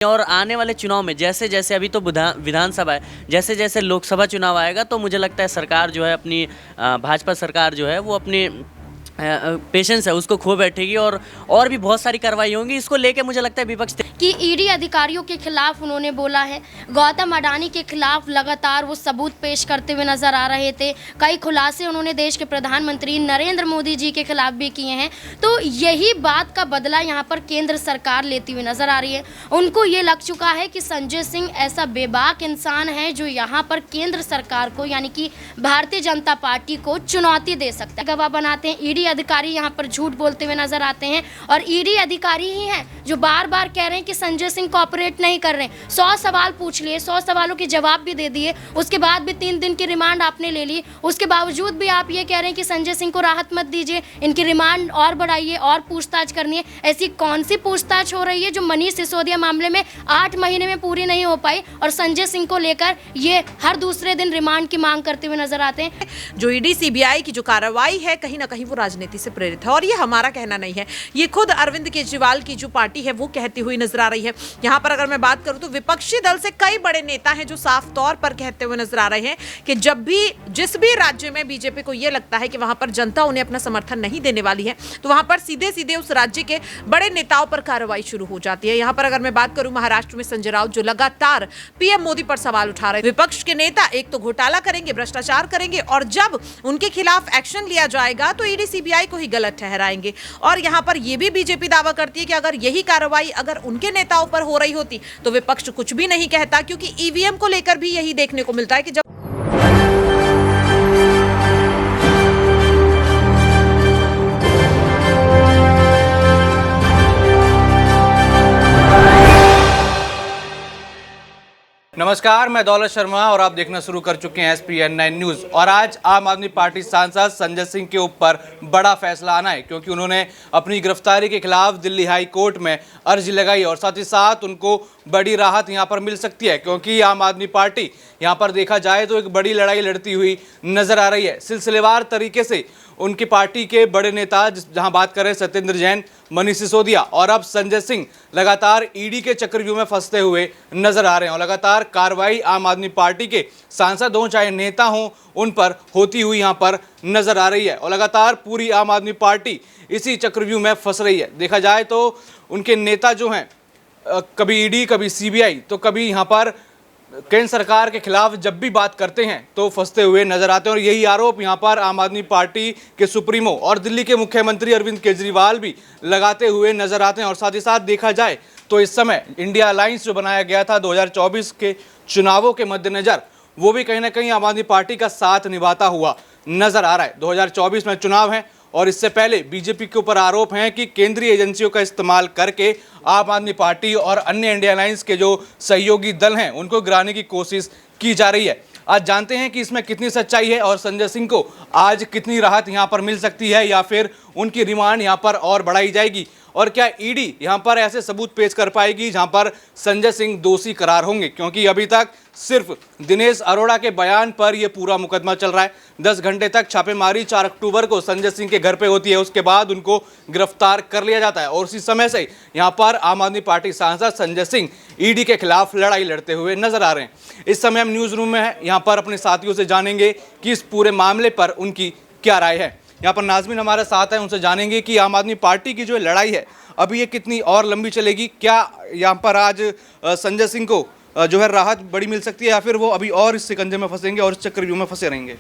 और आने वाले चुनाव में जैसे जैसे अभी तो विधानसभा है, जैसे जैसे लोकसभा चुनाव आएगा तो मुझे लगता है सरकार जो है अपनी भाजपा सरकार जो है वो अपनी पेशेंस है उसको खो बैठेगी और भी बहुत सारी कार्रवाई होंगी। इसको लेके मुझे लगता है विपक्ष कि ईडी अधिकारियों के खिलाफ उन्होंने बोला है। गौतम अडानी के खिलाफ लगातार वो सबूत पेश करते हुए नजर आ रहे थे। कई खुलासे उन्होंने देश के प्रधानमंत्री नरेंद्र मोदी जी के खिलाफ भी किए हैं। तो यही बात का बदला यहाँ पर केंद्र सरकार लेती हुई नजर आ रही है। उनको ये लग चुका है कि संजय सिंह ऐसा बेबाक इंसान है जो यहाँ पर केंद्र सरकार को यानी कि भारतीय जनता पार्टी को चुनौती दे सकता है। गवाह बनाते हैं ईडी अधिकारी यहाँ पर झूठ बोलते हुए नजर आते हैं और ईडी अधिकारी ही हैं जो बार बार कह रहे हैं कि संजय सिंह कोऑपरेट नहीं कर रहे हैं। 100 सवाल पूछ लिए, 100 सवालों के जवाब भी दे दिए, उसके बाद भी 3 दिन की रिमांड आपने ले ली। उसके बावजूद भी आप ये कह रहे हैं कि संजय सिंह को राहत मत दीजिए, इनकी रिमांड और बढ़ाइए और पूछताछ करनी है। ऐसी कौन सी पूछताछ हो रही है जो मनीष सिसोदिया मामले में 8 महीने में पूरी नहीं हो पाई और संजय सिंह को लेकर ये हर दूसरे दिन रिमांड की मांग करते हुए नजर आते हैं। जो ईडी सीबीआई की जो कार्रवाई है कहीं ना कहीं वो राजनीति से प्रेरित है और ये हमारा कहना नहीं है, ये खुद अरविंद केजरीवाल की जो पार्टी है वो कहती हुई नजर आ रही है। यहाँ पर अगर मैं बात करूं तो विपक्षी दल से कई बड़े नेता हैं जो साफ तौर पर कहते हुए नजर आ रहे हैं कि जब भी जिस भी राज्य में बीजेपी को यह लगता है कि वहां पर जनता उन्हें अपना समर्थन नहीं देने वाली है तो वहां पर सीधे सीधे उस राज्य के बड़े नेताओं पर कार्रवाई शुरू हो जाती है। यहाँ पर अगर मैं बात करूं महाराष्ट्र में संजय राउत जो लगातार पीएम मोदी पर सवाल उठा रहे हैं। विपक्ष के नेता एक तो घोटाला करेंगे, भ्रष्टाचार करेंगे और जब उनके खिलाफ एक्शन लिया जाएगा तो ईडी सीबीआई को ही गलत ठहराएंगे। और यहाँ पर यह भी बीजेपी दावा करती है कि अगर यही कार्रवाई अगर उनके नेताओं पर हो रही होती तो विपक्ष कुछ भी नहीं कहता, क्योंकि ईवीएम को लेकर भी यही देखने को मिलता है कि जब नमस्कार, मैं दौलत शर्मा और आप देखना शुरू कर चुके हैं SPN9 न्यूज। और आज आम आदमी पार्टी सांसद संजय सिंह के ऊपर बड़ा फैसला आना है क्योंकि उन्होंने अपनी गिरफ्तारी के खिलाफ दिल्ली हाई कोर्ट में अर्जी लगाई और साथ ही साथ उनको बड़ी राहत यहां पर मिल सकती है क्योंकि आम आदमी पार्टी यहां पर देखा जाए तो एक बड़ी लड़ाई लड़ती हुई नजर आ रही है। सिलसिलेवार तरीके से उनकी पार्टी के बड़े नेता जहां बात कर रहे हैं सत्येंद्र जैन, मनीष सिसोदिया और अब संजय सिंह लगातार ईडी के चक्रव्यूह में फंसते हुए नजर आ रहे हैं और लगातार कार्रवाई आम आदमी पार्टी के सांसद हों चाहे नेता हों उन पर होती हुई यहां पर नजर आ रही है और लगातार पूरी आम आदमी पार्टी इसी चक्रव्यूह में फंस रही है। देखा जाए तो उनके नेता जो हैं कभी ईडी कभी सीबीआई तो कभी यहाँ पर केंद्र सरकार के खिलाफ जब भी बात करते हैं तो फंसते हुए नजर आते हैं और यही आरोप यहां पर आम आदमी पार्टी के सुप्रीमो और दिल्ली के मुख्यमंत्री अरविंद केजरीवाल भी लगाते हुए नजर आते हैं। और साथ ही साथ देखा जाए तो इस समय इंडिया अलायंस जो बनाया गया था 2024 के चुनावों के मद्देनजर वो भी कहीं ना कहीं आम आदमी पार्टी का साथ निभाता हुआ नजर आ रहा है। 2024 में चुनाव है और इससे पहले बीजेपी के ऊपर आरोप हैं कि केंद्रीय एजेंसियों का इस्तेमाल करके आम आदमी पार्टी और अन्य इंडिया अलायंस के जो सहयोगी दल हैं उनको गिराने की कोशिश की जा रही है। आज जानते हैं कि इसमें कितनी सच्चाई है और संजय सिंह को आज कितनी राहत यहां पर मिल सकती है या फिर उनकी रिमांड यहां पर और बढ़ाई जाएगी और क्या ईडी यहां पर ऐसे सबूत पेश कर पाएगी जहां पर संजय सिंह दोषी करार होंगे, क्योंकि अभी तक सिर्फ दिनेश अरोड़ा के बयान पर यह पूरा मुकदमा चल रहा है। 10 घंटे तक छापेमारी 4 अक्टूबर को संजय सिंह के घर पे होती है, उसके बाद उनको गिरफ्तार कर लिया जाता है और उसी समय से यहां पर आम आदमी पार्टी सांसद संजय सिंह ईडी के खिलाफ लड़ाई लड़ते हुए नजर आ रहे हैं। इस समय हम न्यूज रूम में हैं, यहाँ पर अपने साथियों से जानेंगे कि इस पूरे मामले पर उनकी क्या राय है। यहाँ पर नाजमीन हमारे साथ हैं, उनसे जानेंगे कि आम आदमी पार्टी की जो लड़ाई है अभी ये कितनी और लंबी चलेगी। क्या यहाँ पर आज संजय सिंह को जो है राहत बड़ी मिल सकती है या फिर वो अभी और इस शिकंजे में फंसेंगे और इस चक्रव्यूह में फंसे रहेंगे?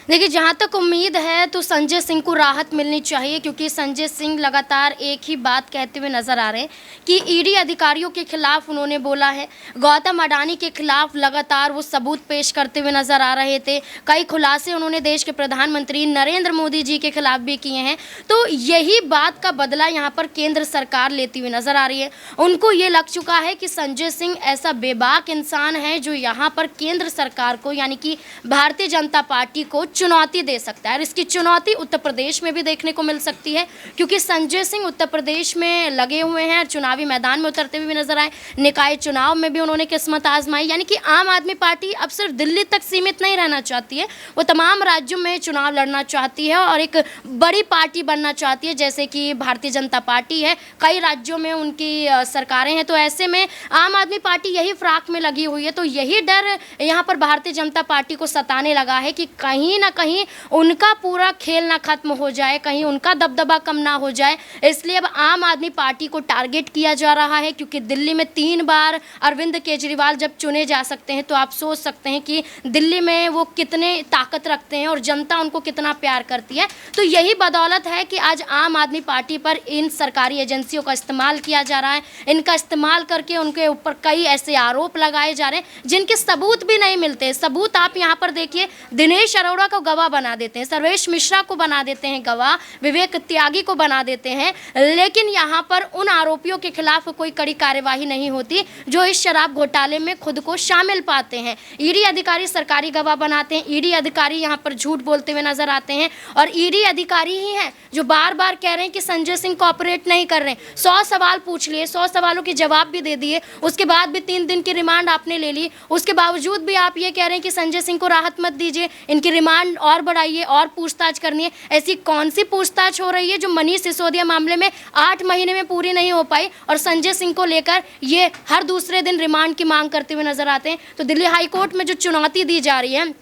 देखिए, जहाँ तक उम्मीद है तो संजय सिंह को राहत मिलनी चाहिए क्योंकि संजय सिंह लगातार एक ही बात कहते हुए नजर आ रहे हैं कि ईडी अधिकारियों के खिलाफ उन्होंने बोला है। गौतम अडानी के खिलाफ लगातार वो सबूत पेश करते हुए नजर आ रहे थे। कई खुलासे उन्होंने देश के प्रधानमंत्री नरेंद्र मोदी जी के खिलाफ भी किए हैं। तो यही बात का बदला यहाँ पर केंद्र सरकार लेती हुई नजर आ रही है। उनको ये लग चुका है कि संजय सिंह ऐसा बेबाक इंसान है जो यहाँ पर केंद्र सरकार को यानी कि भारतीय जनता पार्टी को चुनौती दे सकता है। और इसकी चुनौती उत्तर प्रदेश में भी देखने को मिल सकती है, क्योंकि संजय सिंह उत्तर प्रदेश में लगे हुए हैं, चुनावी मैदान में उतरते हुए भी नजर आए, निकाय चुनाव में भी उन्होंने किस्मत आजमाई। यानी कि आम आदमी पार्टी अब सिर्फ दिल्ली तक सीमित नहीं रहना चाहती है, वो तमाम राज्यों में चुनाव लड़ना चाहती है और एक बड़ी पार्टी बनना चाहती है, जैसे कि भारतीय जनता पार्टी है, कई राज्यों में उनकी सरकारें हैं। तो ऐसे में आम आदमी पार्टी यही फ्राक में लगी हुई है। तो यही डर यहाँ पर भारतीय जनता पार्टी को सताने लगा है कि कहीं ना कहीं उनका पूरा खेल ना खत्म हो जाए, कहीं उनका दबदबा कम ना हो जाए। इसलिए अब आम आदमी पार्टी को टारगेट किया जा रहा है, क्योंकि दिल्ली में 3 बार अरविंद केजरीवाल जब चुने जा सकते हैं तो आप सोच सकते हैं कि दिल्ली में वो कितने ताकत रखते हैं और जनता उनको कितना प्यार करती है। तो यही बदौलत है कि आज आम आदमी पार्टी पर इन सरकारी एजेंसियों का इस्तेमाल किया जा रहा है। इनका इस्तेमाल करके उनके ऊपर कई ऐसे आरोप लगाए जा रहे हैं जिनके सबूत भी नहीं मिलते। सबूत आप यहाँ पर देखिए, दिनेश अरोड़ा को गवाह बना देते हैं, सर्वेश मिश्रा को बना देते हैं गवाह, विवेक त्यागी को बना देते हैं, लेकिन यहाँ पर उन आरोपियों के खिलाफ कोई कड़ी कार्यवाही नहीं होती जो इस शराब घोटाले में खुद को शामिल पाते हैं। ईडी अधिकारी सरकारी गवाह बनाते हैं, ईडी अधिकारी यहाँ पर झूठ बोलते हुए नजर आते हैं और ईडी अधिकारी ही हैं जो बार बार कह रहे हैं कि संजय सिंह कोऑपरेट नहीं कर रहे हैं। 100 सवाल पूछ लिए, 100 सवालों के जवाब भी दे दिए, उसके बाद भी 3 दिन की रिमांड आपने ले ली, उसके बावजूद भी आप ये कह रहे हैं कि संजय सिंह को राहत मत दीजिए, इनकी रिमांड और बढ़ाइए और पूछताछ करनी है। ऐसी कौन सी पूछताछ हो रही है जो मनीष सिसोदिया मामले में 8 महीने में पूरी नहीं हो पाई और संजय सिंह को लेकर ये हर दूसरे दिन रिमांड की मांग करते हुए नजर आते हैं। तो दिल्ली हाई कोर्ट में जो चुनौती दी जा रही है,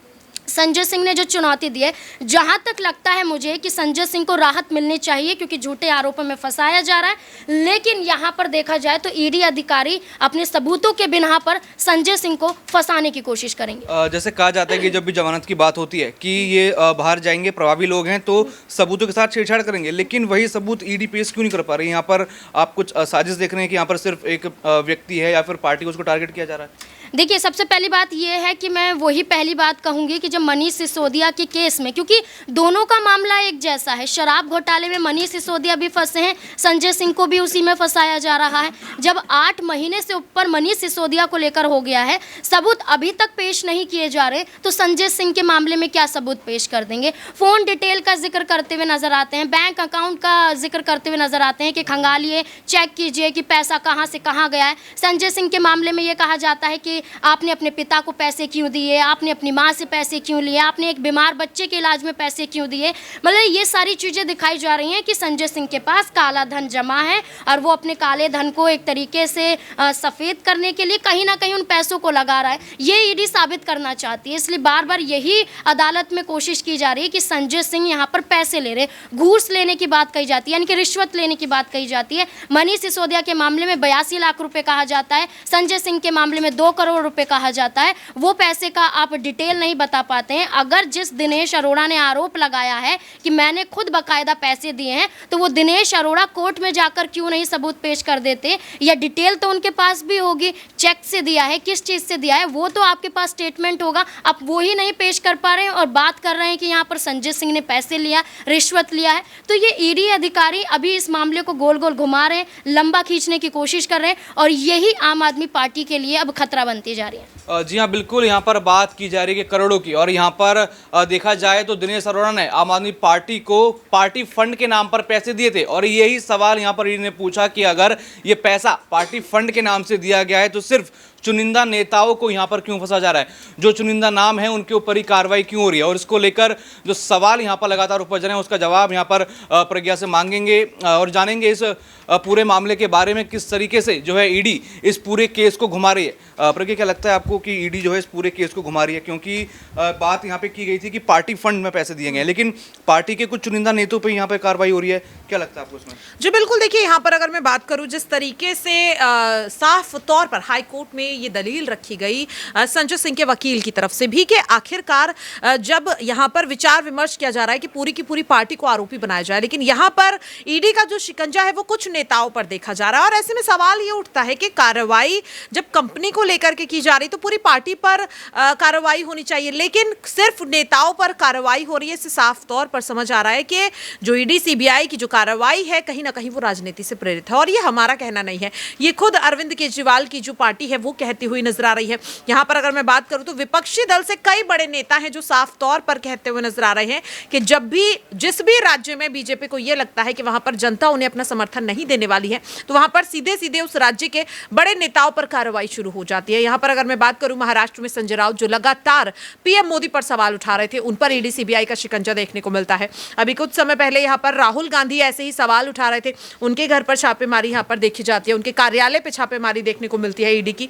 संजय सिंह ने जो चुनौती दी है, जहां तक लगता है मुझे कि संजय सिंह को राहत मिलनी चाहिए क्योंकि झूठे आरोपों में फंसाया जा रहा है, लेकिन यहां पर देखा जाए तो ईडी अधिकारी अपने सबूतों के बिना पर संजय सिंह को फंसाने की कोशिश करेंगे। जैसे कहा जाता है कि जब भी जमानत की बात होती है कि ये बाहर जाएंगे, प्रभावी लोग हैं तो सबूतों के साथ छेड़छाड़ करेंगे, लेकिन वही सबूत ईडी पेश क्यों नहीं कर पा रही? यहाँ पर आप कुछ साजिश देख रहे हैं कि यहाँ पर सिर्फ एक व्यक्ति है या फिर पार्टी को उसको टारगेट किया जा रहा है? देखिए, सबसे पहली बात यह है कि मैं वही पहली बात कहूंगी कि जब मनीष सिसोदिया के केस में, क्योंकि दोनों का मामला एक जैसा है, शराब घोटाले में मनीष सिसोदिया भी फंसे हैं, संजय सिंह को भी उसी में फंसाया जा रहा है। जब 8 महीने से ऊपर मनीष सिसोदिया को लेकर हो गया है, सबूत अभी तक पेश नहीं किए जा रहे, तो संजय सिंह के मामले में क्या सबूत पेश कर देंगे? फोन डिटेल का जिक्र करते हुए नजर आते हैं, बैंक अकाउंट का जिक्र करते हुए नजर आते हैं कि खंगालिए, चेक कीजिए कि पैसा कहाँ से कहाँ गया है। संजय सिंह के मामले में ये कहा जाता है कि आपने अपने पिता को पैसे क्यों दिए, आपने अपनी माँ से पैसे क्यों लिए, आपने एक बीमार बच्चे के इलाज में पैसे क्यों दिए। मतलब ये सारी चीज़ें दिखाई जा रही हैं कि संजय सिंह के पास काला धन जमा है और वो अपने काले धन को एक तरीके से सफ़ेद करने के लिए कहीं ना कहीं उन पैसों को लगा रहा है। ये ईडी साबित करना चाहती है, इसलिए बार बार यही अदालत में कोशिश की जा रही है कि संजय सिंह यहाँ पर पैसे ले रहे, घूस लेने की बात कही जाती है, यानी कि रिश्वत लेने की बात कही जाती है। मनीष सिसोदिया के मामले में 82 लाख रुपए कहा जाता है, संजय सिंह के मामले में 2 करोड़ रुपए कहा जाता है। वो पैसे का आप डिटेल नहीं बता पाते हैं। अगर जिस दिनेश अरोड़ा ने आरोप लगाया है कि मैंने खुद बकायदा पैसे दिए हैं, तो वो दिनेश अरोड़ा कोर्ट में जाकर क्यों नहीं सबूत पेश कर देते, या डिटेल तो उनके पास भी होगी, चेक से दिया है, किस चीज़ से दिया है, वो तो आपके पास स्टेटमेंट होगा। आप वो ही नहीं पेश कर पा रहे हैं और बात कर रहे हैं कि यहाँ पर संजय सिंह ने पैसे लिया, रिश्वत लिया है। तो ये ईडी अधिकारी अभी इस मामले को गोल गोल घुमा रहे हैं, लंबा खींचने की कोशिश कर रहे हैं और यही आम आदमी पार्टी के लिए अब खतरा बनती जा रही है। जी हाँ, बिल्कुल। यहाँ पर बात की जा रही है कि करोड़ों की, और यहाँ पर देखा जाए तो दिनेश अरोड़ा ने आम आदमी पार्टी को पार्टी फंड के नाम पर पैसे दिए थे और यही सवाल यहाँ पर ईडी ने पूछा कि अगर ये पैसा पार्टी फंड के नाम से दिया गया है तो सिर्फ चुनिंदा नेताओं को यहाँ पर क्यों फंसा जा रहा है, जो चुनिंदा नाम है उनके ऊपर ही कार्रवाई क्यों हो रही है। और इसको लेकर जो सवाल यहाँ पर लगातार उपज रहे हैं उसका जवाब यहाँ पर प्रज्ञा से मांगेंगे और जानेंगे इस पूरे मामले के बारे में किस तरीके से जो है ईडी इस पूरे केस को घुमा रही है। प्रज्ञा, क्या लगता है आपको कि ईडी जो है इस पूरे केस को घुमा रही है? क्योंकि बात यहाँ पे की गई थी कि पार्टी फंड में पैसे दिए गए, लेकिन पार्टी के कुछ चुनिंदा नेताओं पर यहाँ पर कार्रवाई हो रही है, क्या लगता है आपको इसमें? जी बिल्कुल, देखिए यहाँ पर अगर मैं बात करूँ जिस तरीके से साफ तौर पर हाई कोर्ट में ये दलील रखी गई संजय सिंह के वकील की तरफ से भी कि आखिरकार जब यहाँ पर विचार विमर्श किया जा रहा है कि पूरी की पूरी पार्टी को आरोपी बनाया जाए, लेकिन यहाँ पर ईडी का जो शिकंजा है वो कुछ नेताओं पर देखा जा रहा है। और ऐसे में सवाल ये उठता है कि कार्रवाई जब कंपनी को लेकर के की जा रही तो पूरी पार्टी पर कार्रवाई होनी चाहिए, लेकिन सिर्फ नेताओं पर कार्रवाई हो रही है। इससे साफ तौर पर समझ आ रहा है कि जो ईडी सीबीआई की जो कार्रवाई है कहीं ना कहीं वो राजनीति से प्रेरित है और ये हमारा कहना नहीं है, ये खुद अरविंद केजरीवाल की जो पार्टी है वो कहती हुई नजर आ रही है। यहाँ पर अगर मैं बात करूं तो विपक्षी दल से कई बड़े नेता हैं जो साफ तौर पर कहते हुए नजर आ रहे हैं कि जब भी जिस भी राज्य में बीजेपी को यह लगता है कि वहां पर जनता उन्हें अपना समर्थन नहीं देने वाली है तो वहां पर सीधे सीधे उस राज्य के बड़े नेताओं पर कार्रवाई शुरू हो जाती है। यहाँ पर अगर मैं बात करूं महाराष्ट्र में संजय राउत जो लगातार पीएम मोदी पर सवाल उठा रहे थे, उन पर ईडी सीबीआई का शिकंजा देखने को मिलता है। अभी कुछ समय पहले यहाँ पर राहुल गांधी ऐसे ही सवाल उठा रहे थे, उनके घर पर छापेमारी यहाँ पर देखी जाती है, उनके कार्यालय पे छापेमारी देखने को मिलती है ईडी की।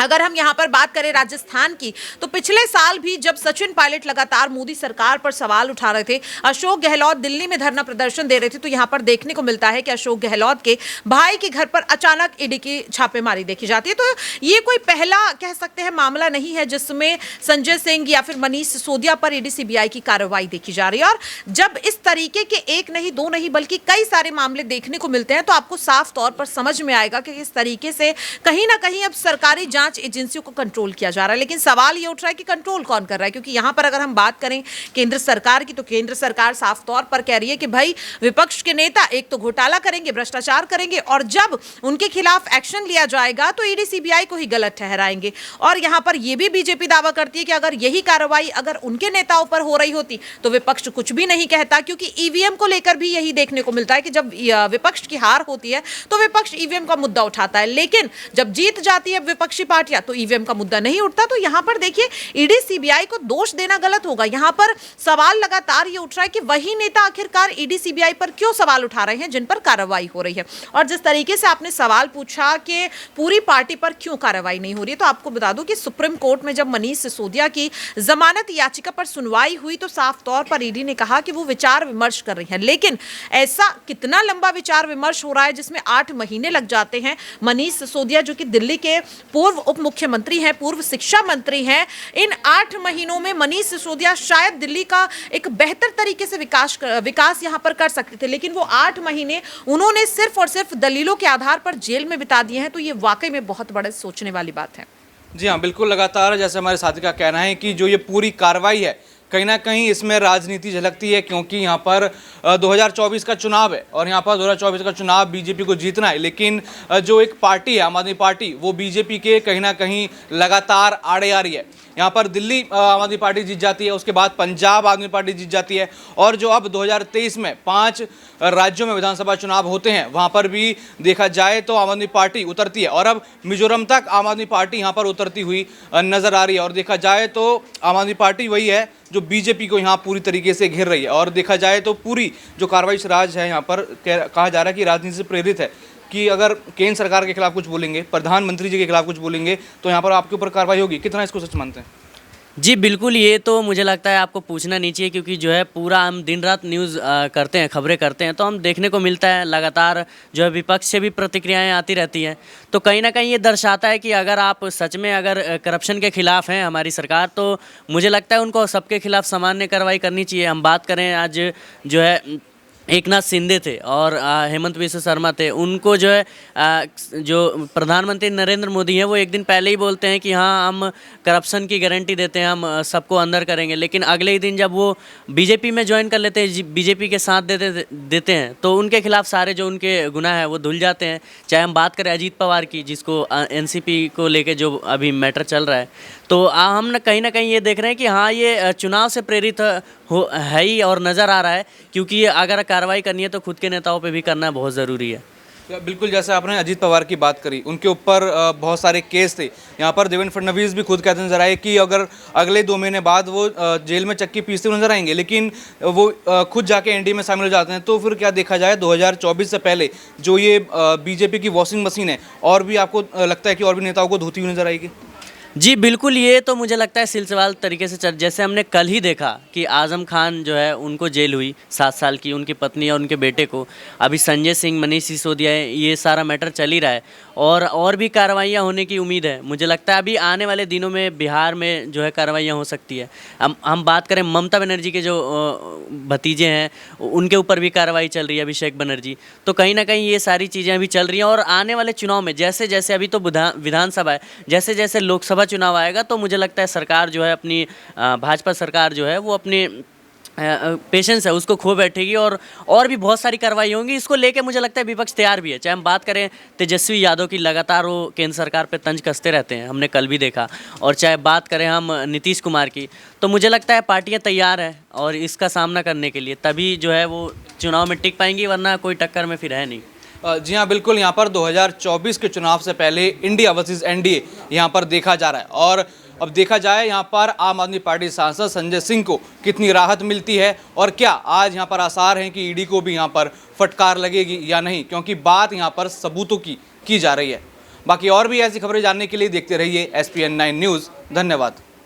अगर हम यहाँ पर बात करें राजस्थान की तो पिछले साल भी जब सचिन पायलट लगातार मोदी सरकार पर सवाल उठा रहे थे, अशोक गहलोत दिल्ली में धरना प्रदर्शन दे रहे थे, तो यहाँ पर देखने को मिलता है कि अशोक गहलोत के भाई के घर पर अचानक ईडी की छापेमारी देखी जाती है। तो ये कोई पहला कह सकते हैं मामला नहीं है जिसमें संजय सिंह या फिर मनीष सिसोदिया पर ईडी सीबीआई की कार्रवाई देखी जा रही है। और जब इस तरीके के एक नहीं दो नहीं बल्कि कई सारे मामले देखने को मिलते हैं तो आपको साफ तौर पर समझ में आएगा कि इस तरीके से कहीं ना कहीं अब सरकारी जांच एजेंसियों को कंट्रोल किया जा रहा है। लेकिन सवाल ये उठ रहा है कि कंट्रोल कौन कर रहा है, क्योंकि यहां पर अगर हम बात करें केंद्र सरकार की तो केंद्र सरकार साफ तौर पर कह रही है कि भाई विपक्ष के नेता एक तो घोटाला करेंगे, भ्रष्टाचार करेंगे और जब उनके खिलाफ एक्शन लिया जाएगा तो ईडी सीबीआई को ही गलत ठहराएंगे। और यहां पर यह भी बीजेपी दावा करती है कि अगर यही कार्रवाई अगर उनके नेताओं पर हो रही होती तो विपक्ष कुछ भी नहीं कहता, क्योंकि ईवीएम को लेकर भी यही देखने को मिलता है कि जब विपक्ष की हार होती है तो विपक्ष ईवीएम का मुद्दा उठाता है, लेकिन जब जीत जाती है विपक्षी पार्टियां तो ईवीएम का मुद्दा नहीं उठता। तो यहां पर देखिए ईडी सीबीआई को दोष देना गलत होगा। यहां पर सवाल लगातार ये उठ रहा है कि वही नेता आखिरकार ईडी सीबीआई पर क्यों सवाल उठा रहे हैं जिन पर कार्रवाई हो रही है। और जिस तरीके से आपने सवाल पूछा कि पूरी पार्टी पर क्यों कार्रवाई नहीं हो रही है, तो आपको बता दूं कि सुप्रीम कोर्ट में जब मनीष सिसोदिया की जमानत याचिका पर सुनवाई हुई तो साफ तौर पर ईडी ने कहा कि वो विचार विमर्श कर रही है। लेकिन ऐसा कितना लंबा विचार विमर्श हो रहा है जिसमें 8 महीने लग जाते हैं। मनीष सिसोदिया जो कि दिल्ली के पूर्व उप मुख्यमंत्री हैं, पूर्व शिक्षा मंत्री हैं, इन 8 महीनों में मनीष सिसोदिया शायद दिल्ली का एक बेहतर तरीके से विकास यहां पर कर सकते थे, लेकिन वो 8 महीने उन्होंने सिर्फ और सिर्फ दलीलों के आधार पर जेल में बिता दिए हैं। तो ये वाकई में बहुत बड़े सोचने वाली बात है। जी हाँ, बिल्कुल। लगातार जैसे हमारे साथी का कहना है कि जो ये पूरी कार्रवाई है कहीं ना कहीं इसमें राजनीति झलकती है, क्योंकि यहाँ पर 2024 का चुनाव है और यहाँ पर 2024 का चुनाव बीजेपी को जीतना है, लेकिन जो एक पार्टी है आम आदमी पार्टी वो बीजेपी के कहीं ना कहीं लगातार आड़े आ रही है। यहाँ पर दिल्ली आम आदमी पार्टी जीत जाती है, उसके बाद पंजाब आम आदमी पार्टी जीत जाती है और जो अब 2023 में 5 राज्यों में विधानसभा चुनाव होते हैं वहाँ पर भी देखा जाए तो आम आदमी पार्टी उतरती है और अब मिजोरम तक आम आदमी पार्टी यहाँ पर उतरती हुई नजर आ रही है। और देखा जाए तो आम आदमी पार्टी वही है जो बीजेपी को यहाँ पूरी तरीके से घेर रही है। और देखा जाए तो पूरी जो कार्रवाई राज है यहाँ पर कहा जा रहा है कि राजनीति से प्रेरित है, कि अगर केंद्र सरकार के खिलाफ कुछ बोलेंगे, प्रधानमंत्री जी के खिलाफ कुछ बोलेंगे तो यहाँ पर आपके ऊपर कार्रवाई होगी। कितना इसको सच मानते हैं? जी बिल्कुल, ये तो मुझे लगता है आपको पूछना नहीं चाहिए, क्योंकि जो है पूरा हम दिन रात न्यूज़ करते हैं, खबरें करते हैं, तो हम देखने को मिलता है लगातार जो है विपक्ष से भी प्रतिक्रियाएं आती रहती हैं। तो कहीं ना कहीं ये दर्शाता है कि अगर आप सच में अगर करप्शन के खिलाफ हैं हमारी सरकार, तो मुझे लगता है उनको सबके खिलाफ सामान्य कार्रवाई करनी चाहिए। हम बात करें आज जो है एकनाथ शिंदे थे और हेमंत बिस्वा शर्मा थे, उनको जो है जो प्रधानमंत्री नरेंद्र मोदी हैं वो एक दिन पहले ही बोलते हैं कि हाँ हम करप्शन की गारंटी देते हैं, हम सबको अंदर करेंगे, लेकिन अगले ही दिन जब वो बीजेपी में ज्वाइन कर लेते हैं, बीजेपी के साथ देते हैं तो उनके खिलाफ सारे जो उनके गुनाह है वो धुल जाते हैं। चाहे हम बात करें अजीत पवार की, जिसको एनसीपी को लेके जो अभी मैटर चल रहा है, तो हम कहीं ना कहीं ये देख रहे हैं कि हाँ ये चुनाव से प्रेरित है ही और नज़र आ रहा है, क्योंकि अगर कार्रवाई करनी है तो खुद के नेताओं पे भी करना बहुत ज़रूरी है। बिल्कुल, जैसे आपने अजीत पवार की बात करी, उनके ऊपर बहुत सारे केस थे। यहाँ पर देवेंद्र फडणवीस भी खुद कहते नजर आए कि अगर अगले 2 महीने बाद वो जेल में चक्की पीसते नजर आएंगे, लेकिन वो खुद जाके एनडीए में शामिल हो जाते हैं। तो फिर क्या देखा जाए 2024 से पहले जो ये बीजेपी की वॉशिंग मशीन है, और भी आपको लगता है कि और भी नेताओं को धोती हुई नजर आएगी? जी बिल्कुल, ये तो मुझे लगता है सिलसिलेवार तरीके से जैसे हमने कल ही देखा कि आज़म खान जो है उनको जेल हुई 7 साल की, उनकी पत्नी और उनके बेटे को। अभी संजय सिंह, मनीष सिसोदिया, ये सारा मैटर चल ही रहा है और भी कार्रवाइयाँ होने की उम्मीद है। मुझे लगता है अभी आने वाले दिनों में बिहार में जो है कार्रवाइयाँ हो सकती है। हम बात करें ममता बनर्जी के जो भतीजे हैं उनके ऊपर भी कार्रवाई चल रही है, अभिषेक बनर्जी। तो कहीं ना कहीं ये सारी चीज़ें अभी चल रही हैं और आने वाले चुनाव में जैसे जैसे अभी तो विधानसभा है, जैसे जैसे लोकसभा चुनाव आएगा तो मुझे लगता है सरकार जो है अपनी भाजपा सरकार जो है वो अपनी पेशेंस है उसको खो बैठेगी और भी बहुत सारी कार्रवाई होंगी। इसको लेके मुझे लगता है विपक्ष तैयार भी है। चाहे हम बात करें तेजस्वी यादव की, लगातार वो केंद्र सरकार पे तंज कसते रहते हैं, हमने कल भी देखा, और चाहे बात करें हम नीतीश कुमार की, तो मुझे लगता है पार्टियां तैयार है और इसका सामना करने के लिए, तभी जो है वो चुनाव में टिक पाएंगी, वरना कोई टक्कर में फिर है नहीं। जी हाँ, बिल्कुल। यहाँ पर 2024 के चुनाव से पहले इंडिया वर्सेस एनडीए यहाँ पर देखा जा रहा है, और अब देखा जाए यहाँ पर आम आदमी पार्टी सांसद संजय सिंह को कितनी राहत मिलती है, और क्या आज यहाँ पर आसार हैं कि ईडी को भी यहाँ पर फटकार लगेगी या नहीं, क्योंकि बात यहाँ पर सबूतों की जा रही है। बाकी और भी ऐसी खबरें जानने के लिए देखते रहिए SPN9 न्यूज़। धन्यवाद।